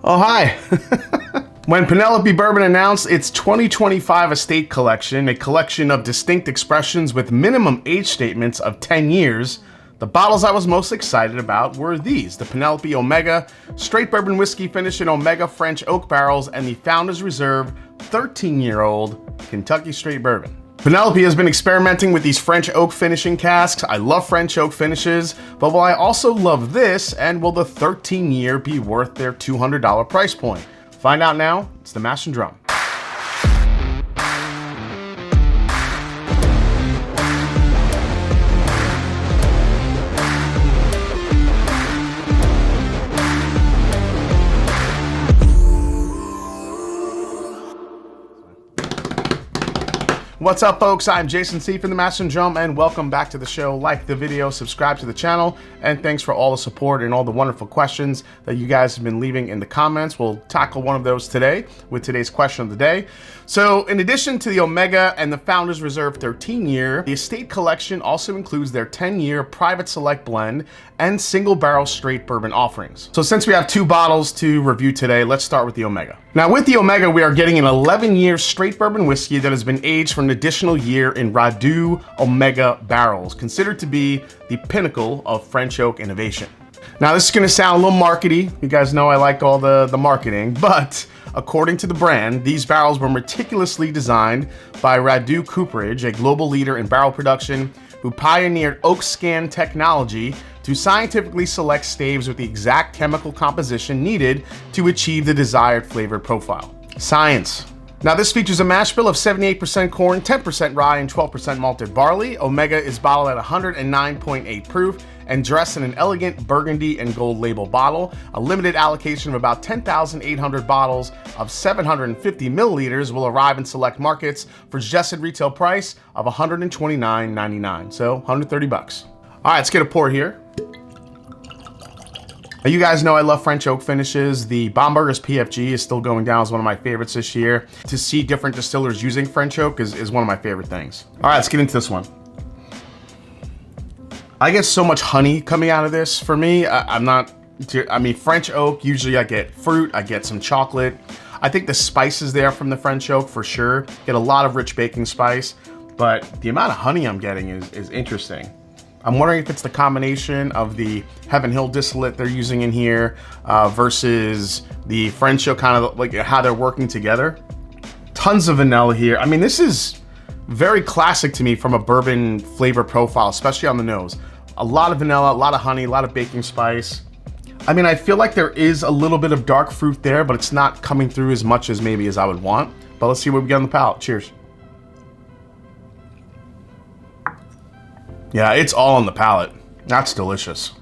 Oh, hi. When Penelope Bourbon announced its 2025 estate collection, a collection of distinct expressions with minimum age statements of 10 years, the bottles I was most excited about were these: the Penelope Omega Straight Bourbon Whiskey finished in Omega French Oak barrels and the Founders Reserve 13-year-old Kentucky Straight Bourbon. Penelope has been experimenting with these French oak finishing casks. I love French oak finishes, but will I also love this, and will the 13-year be worth their $200 price point? Find out now. It's the Mash and Drum. What's up, folks? I'm Jason C. from the Mash and Drum, and welcome back to the show. Like the video, subscribe to the channel, and thanks for all the support and all the wonderful questions that you guys have been leaving in the comments. We'll tackle one of those today with today's question of the day. So, in addition to the Omega and the Founders Reserve 13-year, the estate collection also includes their 10-year private select blend and single barrel straight bourbon offerings. So since we have two bottles to review today, let's start with the Omega. Now with the Omega, we are getting an 11-year straight bourbon whiskey that has been aged for an additional year in Radu Omega barrels, considered to be the pinnacle of French oak innovation. Now this is gonna sound a little markety. You guys know I like all the marketing, but according to the brand, these barrels were meticulously designed by Radu Cooperage, a global leader in barrel production who pioneered oak scan technology to scientifically select staves with the exact chemical composition needed to achieve the desired flavor profile. Science. Now this features a mash bill of 78% corn, 10% rye, and 12% malted barley. Omega is bottled at 109.8 proof and dressed in an elegant burgundy and gold label bottle. A limited allocation of about 10,800 bottles of 750 milliliters will arrive in select markets for suggested retail price of $129.99, so 130 bucks. All right, let's get a pour here. You guys know I love French oak finishes. The Bamberger's PFG is still going down as one of my favorites this year. To see different distillers using French oak is one of my favorite things. All right, let's get into this one. I get so much honey coming out of this. For me, I mean, French oak, usually I get fruit, I get some chocolate. I think the spice is there from the French oak for sure. Get a lot of rich baking spice, but the amount of honey I'm getting is interesting. I'm wondering if it's the combination of the Heaven Hill distillate they're using in here versus the French oak, kind of like how they're working together. Tons of vanilla here. I mean, this is very classic to me from a bourbon flavor profile, especially on the nose. A lot of vanilla, a lot of honey, a lot of baking spice. I mean, I feel like there is a little bit of dark fruit there, but it's not coming through as much as maybe as I would want. But let's see what we get on the palate. Cheers. Yeah, it's all on the palate. That's delicious.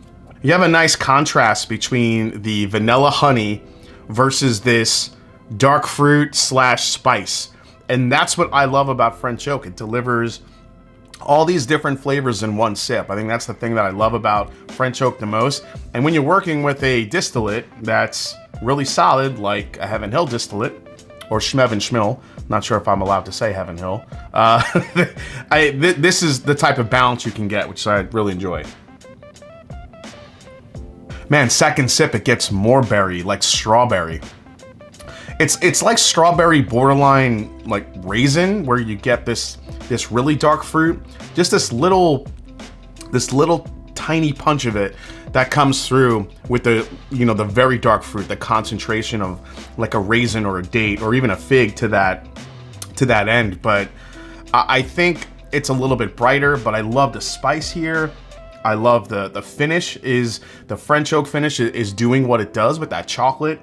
You have a nice contrast between the vanilla honey versus this dark fruit / spice. And that's what I love about French oak. It delivers all these different flavors in one sip. I think that's the thing that I love about French oak the most. And when you're working with a distillate that's really solid, like a Heaven Hill distillate, or Schmevin Schmill, not sure if I'm allowed to say Heaven Hill. This is the type of balance you can get, which I really enjoy. Man, second sip, it gets more berry, like strawberry. It's like strawberry borderline like raisin, where you get this really dark fruit, just this little tiny punch of it that comes through with the the very dark fruit, the concentration of like a raisin or a date or even a fig to that end. But I think it's a little bit brighter, but I love the spice here. I love the finish. Is the French oak finish is doing what it does with that chocolate.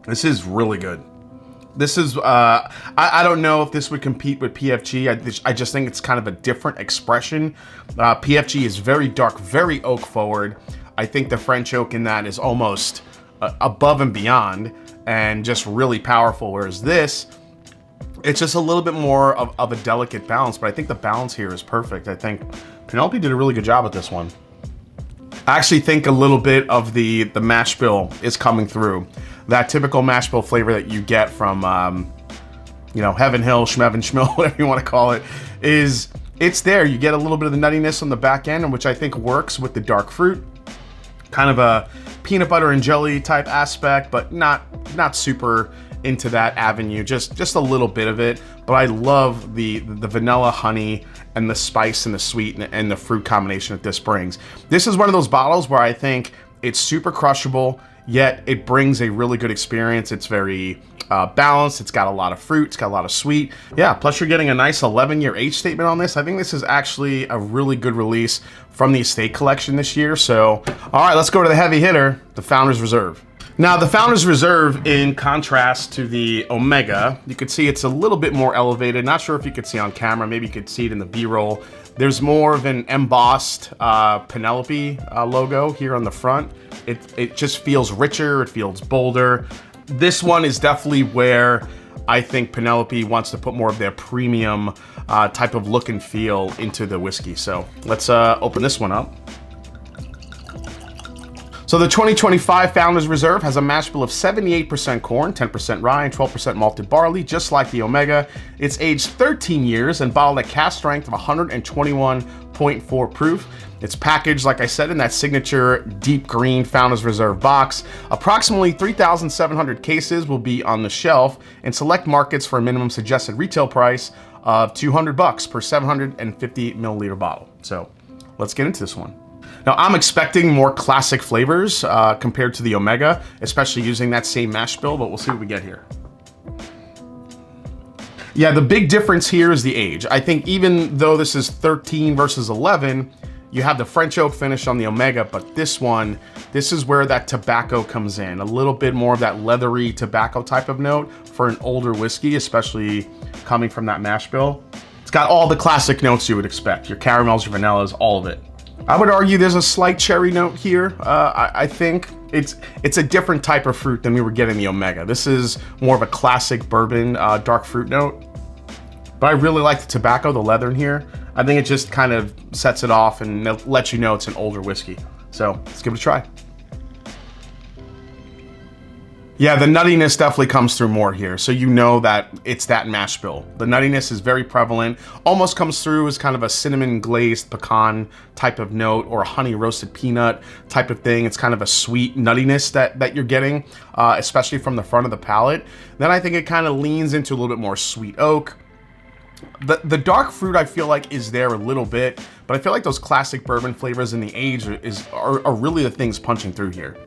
This is really good. This is, I don't know if this would compete with PFG. I just think it's kind of a different expression. PFG is very dark, very oak forward. I think the French oak in that is almost above and beyond and just really powerful. Whereas this, it's just a little bit more of a delicate balance, but I think the balance here is perfect. I think Penelope did a really good job with this one. I actually think a little bit of the mash bill is coming through. That typical mash bill flavor that you get from, Heaven Hill, Schmevin Schmill, whatever you want to call it, it's there. You get a little bit of the nuttiness on the back end, which I think works with the dark fruit. kind of a peanut butter and jelly type aspect, but not super into that avenue, just a little bit of it. But I love the vanilla honey and the spice and the sweet and the fruit combination that this brings. This is one of those bottles where I think it's super crushable, yet it brings a really good experience. It's very balanced. It's got a lot of fruit. It's got a lot of sweet. Yeah, plus you're getting a nice 11-year age statement on this. I think this is actually a really good release from the estate collection this year. So, all right, let's go to the heavy hitter, the Founders Reserve. Now, the Founders Reserve, in contrast to the Omega, you could see it's a little bit more elevated. Not sure if you could see on camera. Maybe you could see it in the B-roll. There's more of an embossed Penelope logo here on the front. It just feels richer. It feels bolder. This one is definitely where I think Penelope wants to put more of their premium type of look and feel into the whiskey. So let's open this one up. So the 2025 Founders Reserve has a mash bill of 78% corn, 10% rye, and 12% malted barley, just like the Omega. It's aged 13 years and bottled at cask strength of 121.4 proof. It's packaged, like I said, in that signature deep green Founders Reserve box. Approximately 3,700 cases will be on the shelf in select markets for a minimum suggested retail price of $200 per 750 milliliter bottle. So let's get into this one. Now, I'm expecting more classic flavors compared to the Omega, especially using that same mash bill, but we'll see what we get here. Yeah, the big difference here is the age. I think even though this is 13 versus 11, you have the French oak finish on the Omega, but this one, this is where that tobacco comes in. A little bit more of that leathery tobacco type of note for an older whiskey, especially coming from that mash bill. It's got all the classic notes you would expect. Your caramels, your vanillas, all of it. I would argue there's a slight cherry note here. I think it's a different type of fruit than we were getting the Omega. This is more of a classic bourbon dark fruit note. But I really like the tobacco, the leather in here. I think it just kind of sets it off and lets you know it's an older whiskey. So let's give it a try. Yeah, the nuttiness definitely comes through more here. So you know that it's that mash bill. The nuttiness is very prevalent. Almost comes through as kind of a cinnamon glazed pecan type of note or a honey roasted peanut type of thing. It's kind of a sweet nuttiness that you're getting, especially from the front of the palate. Then I think it kind of leans into a little bit more sweet oak. The dark fruit I feel like is there a little bit, but I feel like those classic bourbon flavors in the age are really the things punching through here.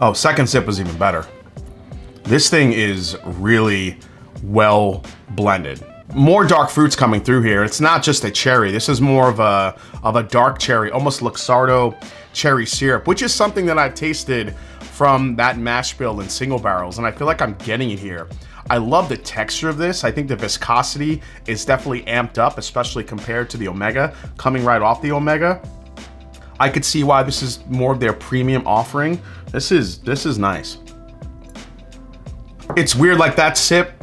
Oh, second sip was even better. This thing is really well blended. More dark fruits coming through here. It's not just a cherry. This is more of a dark cherry, almost Luxardo cherry syrup, which is something that I've tasted from that mash bill in single barrels, and I feel like I'm getting it here. I love the texture of this. I think the viscosity is definitely amped up, especially compared to the Omega, coming right off the Omega. I could see why this is more of their premium offering. This is nice. It's weird, like that sip,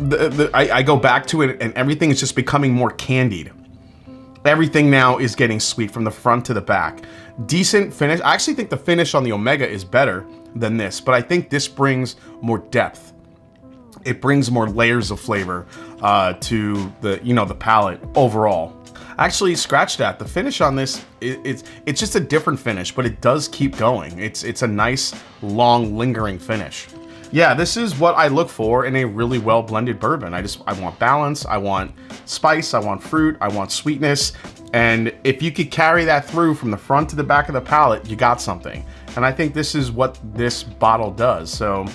I go back to it and everything is just becoming more candied. Everything now is getting sweet from the front to the back. Decent finish. I actually think the finish on the Omega is better than this, but I think this brings more depth. It brings more layers of flavor to the palate overall. Actually, scratch that. The finish on this, it's just a different finish, but it does keep going. It's a nice, long, lingering finish. Yeah, this is what I look for in a really well blended bourbon. I want balance, I want spice, I want fruit, I want sweetness. And if you could carry that through from the front to the back of the palate, you got something. And I think this is what this bottle does. So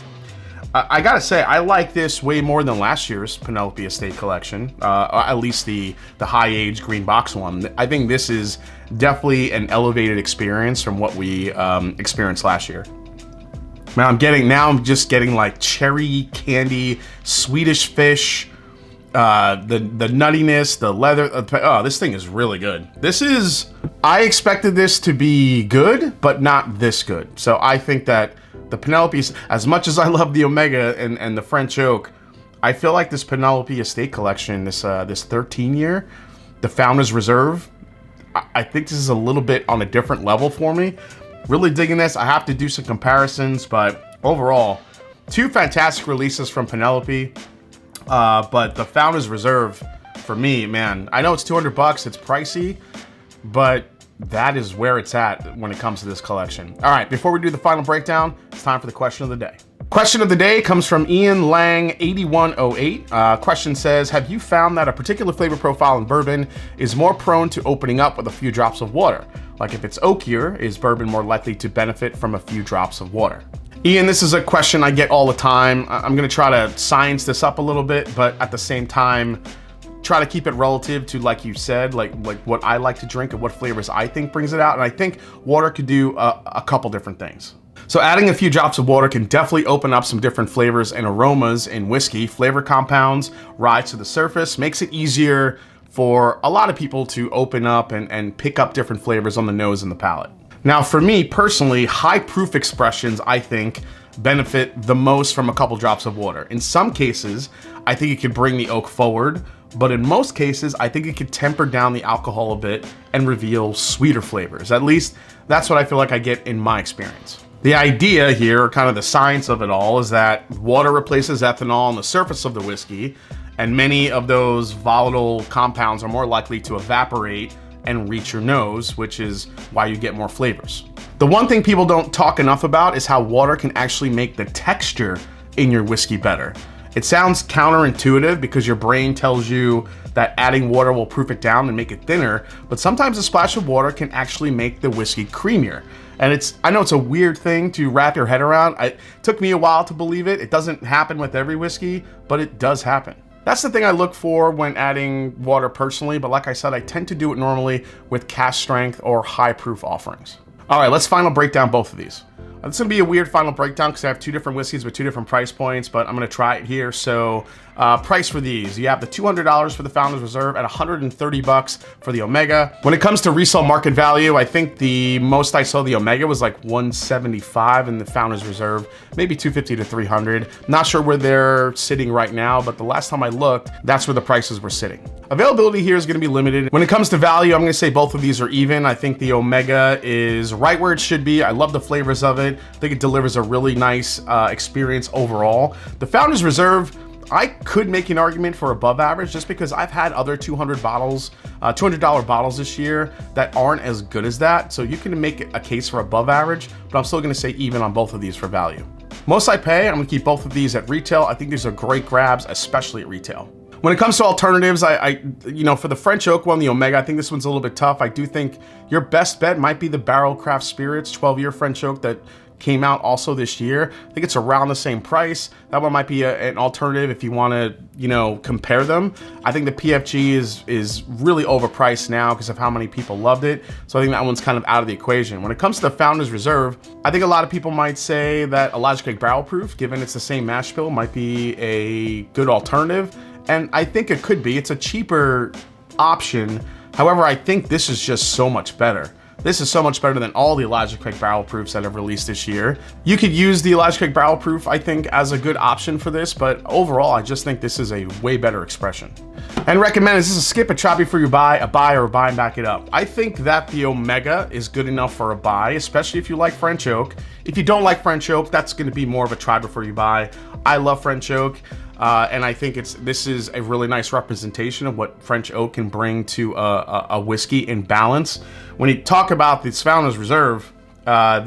I gotta say, I like this way more than last year's Penelope Estate Collection, at least the high age green box one. I think this is definitely an elevated experience from what we experienced last year. Now I'm just getting like cherry candy, Swedish fish, the nuttiness, the leather. Oh, this thing is really good. I expected this to be good, but not this good. So I think that the Penelope, as much as I love the Omega and the French oak, I feel like this Penelope Estate Collection, this 13 year, the Founders Reserve, I think this is a little bit on a different level for me. Really digging this. I have to do some comparisons, but overall, two fantastic releases from Penelope. But the Founders Reserve, for me, man, I know it's $200, it's pricey, but that is where it's at when it comes to this collection. All right, before we do the final breakdown, it's time for the question of the day. Question of the day comes from Ian Lang 8108. Question says, have you found that a particular flavor profile in bourbon is more prone to opening up with a few drops of water? Like if it's oakier, is bourbon more likely to benefit from a few drops of water? Ian, this is a question I get all the time. I'm gonna try to science this up a little bit, but at the same time, try to keep it relative to, like you said, like what I like to drink and what flavors I think brings it out. And I think water could do a couple different things. So adding a few drops of water can definitely open up some different flavors and aromas in whiskey. Flavor compounds rise to the surface, makes it easier for a lot of people to open up and pick up different flavors on the nose and the palate. Now for me personally, high proof expressions, I think, benefit the most from a couple drops of water. In some cases, I think it could bring the oak forward, but in most cases, I think it could temper down the alcohol a bit and reveal sweeter flavors. At least that's what I feel like I get in my experience. The idea here, or kind of the science of it all, is that water replaces ethanol on the surface of the whiskey, and many of those volatile compounds are more likely to evaporate and reach your nose, which is why you get more flavors. The one thing people don't talk enough about is how water can actually make the texture in your whiskey better. It sounds counterintuitive because your brain tells you that adding water will proof it down and make it thinner, but sometimes a splash of water can actually make the whiskey creamier. And I know it's a weird thing to wrap your head around. It took me a while to believe it. It doesn't happen with every whiskey, but it does happen. That's the thing I look for when adding water personally, but like I said, I tend to do it normally with cask strength or high proof offerings. All right, let's final break down both of these. It's gonna be a weird final breakdown because I have two different whiskeys with two different price points, but I'm gonna try it here. So price for these, you have the $200 for the Founders Reserve at $130 for the Omega. When it comes to resale market value, I think the most I saw the Omega was like $175 and the Founders Reserve, maybe $250 to $300. Not sure where they're sitting right now, but the last time I looked, that's where the prices were sitting. Availability here is gonna be limited. When it comes to value, I'm gonna say both of these are even. I think the Omega is right where it should be. I love the flavors of it. I think it delivers a really nice experience overall. The Founders Reserve, I could make an argument for above average just because I've had other $200 bottles this year that aren't as good as that. So you can make a case for above average, but I'm still gonna say even on both of these for value. Most I pay, I'm gonna keep both of these at retail. I think these are great grabs, especially at retail. When it comes to alternatives, for the French oak one, the Omega, I think this one's a little bit tough. I do think your best bet might be the Barrel Craft Spirits 12-year French oak that came out also this year. I think it's around the same price. That one might be an alternative if you want to, compare them. I think the PFG is really overpriced now because of how many people loved it. So I think that one's kind of out of the equation. When it comes to the Founders Reserve, I think a lot of people might say that Elijah Craig Barrel Proof, given it's the same mash bill, might be a good alternative. And I think it could be. It's a cheaper option. However, I think this is just so much better. This is so much better than all the Elijah Craig Barrel Proofs that have released this year. You could use the Elijah Craig Barrel Proof, I think, as a good option for this, but overall, I just think this is a way better expression. And recommend, is this a skip, a try before you buy, a buy, or a buy and back it up? I think that the Omega is good enough for a buy, especially if you like French oak. If you don't like French oak, that's gonna be more of a try before you buy. I love French oak. And I think this is a really nice representation of what French oak can bring to a whiskey in balance. When you talk about this Founders Reserve, I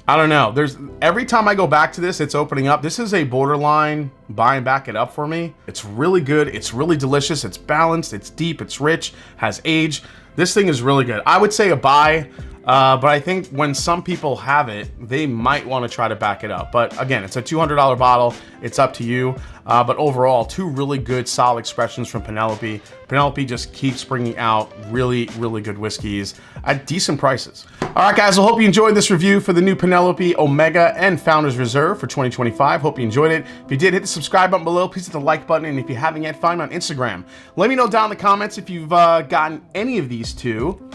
don't know. Every time I go back to this, it's opening up. This is a borderline buy and back it up for me. It's really good. It's really delicious. It's balanced. It's deep. It's rich. Has age. This thing is really good. I would say a buy. But I think when some people have it, they might want to try to back it up. But again, it's a $200 bottle. It's up to you. But overall, two really good, solid expressions from Penelope. Penelope just keeps bringing out really, really good whiskeys at decent prices. All right, guys, I hope you enjoyed this review for the new Penelope Omega and Founders Reserve for 2025. Hope you enjoyed it. If you did, hit the subscribe button below. Please hit the like button. And if you haven't yet, find me on Instagram. Let me know down in the comments if you've gotten any of these two.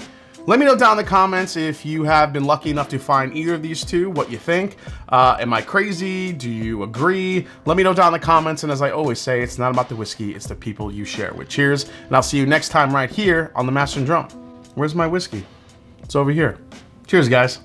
Let me know down in the comments if you have been lucky enough to find either of these two, what you think. Am I crazy? Do you agree? Let me know down in the comments. And as I always say, it's not about the whiskey, it's the people you share with. Cheers, and I'll see you next time right here on The Master and Drum. Where's my whiskey? It's over here. Cheers, guys.